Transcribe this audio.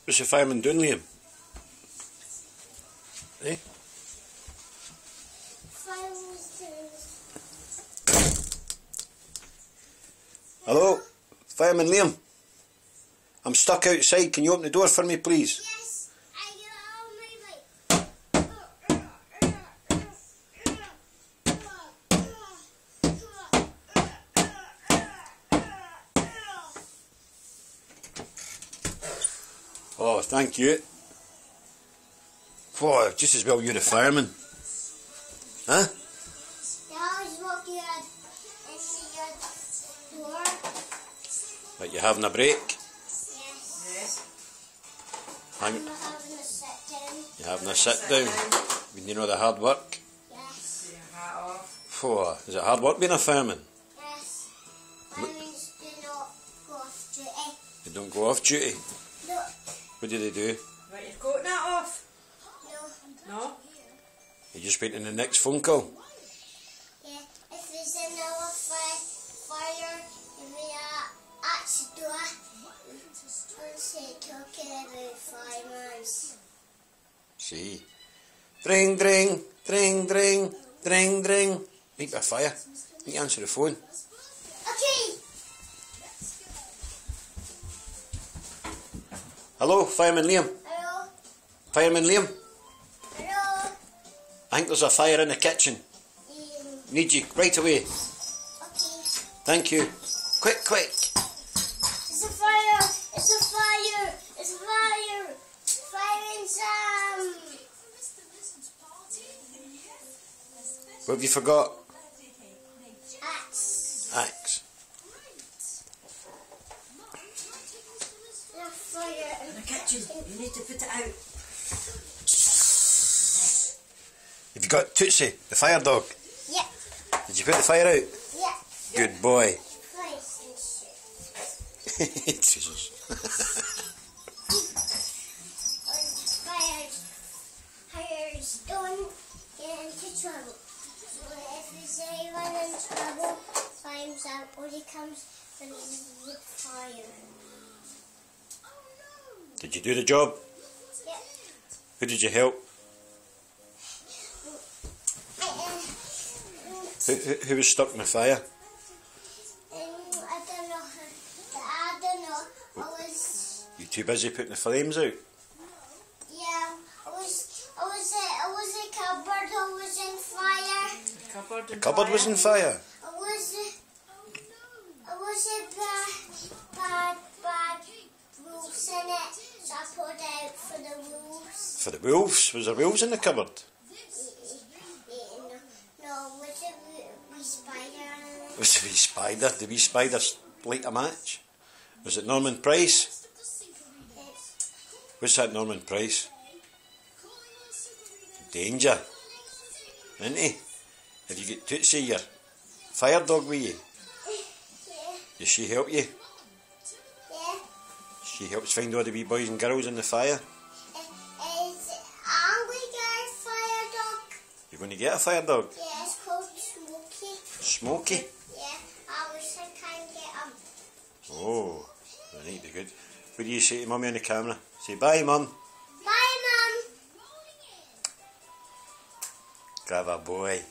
What's the fireman doing, Liam? Eh? Hello? Fireman Liam? I'm stuck outside. Can you open the door for me, please? Yes, I get on my bike. Oh, thank you. Oh, just as well you're the fireman. Huh? They always walk you in your door. Like you're having a break? Yes. Hang, I'm not having a sit down. you're having a sit down when you know the hard work? Yes. Your hat off. Oh, is it hard work being a fireman? Yes. Firemen do not go off duty. They don't go off duty. No. What do they do? Right, you've got that off. No. No? You're just waiting the next phone call? Yeah. If there's another fire in the arch door, don't say talking about firemen. See. Dring, dring, dring, dring, dring, dring. Might be a fire. You can answer the phone. Okay. Hello, Fireman Liam. Hello. Fireman Liam, Hello. I think there's a fire in the kitchen. Need you right away. Okay. Thank you. Quick, quick. It's a fire! It's a fire! It's a fire! Fire in some! What have you forgot? Axe. Axe. There's a fire In the kitchen. You need to put it out. Have you got Tootsie, the fire dog? Yeah. Did you put the fire out? Yeah. Good boy. Fires and shit. Jesus. Fires don't get into trouble. So if there's anyone in trouble, finds out when he comes and the fire. Did you do the job? Yeah. Who did you help? Who was stuck in the fire? I don't know. I was, You too busy putting the flames out? yeah, I was in cupboard, I was in fire. Cupboard The and cupboard was in fire. I was in bad wolves in it, so I put out for the wolves. For the wolves? Was there wolves in the cupboard? No, was it wee spider in it? Was the wee spider? The wee spider light a match? Was it Norman Price? What's that Norman Price? Danger. Isn't he? Have you got Tootsie, your fire dog with you? Yeah, Does she help you? yeah. She helps find all the wee boys and girls in the fire? It's angry girl fire dog. You're going to get a fire dog? Yeah, it's called Smokey. Smokey? Yeah, I wish I can get him. Oh, that might be good. What do you say to Mummy on the camera? Say bye, Mum. Bye, Mum. Clever boy.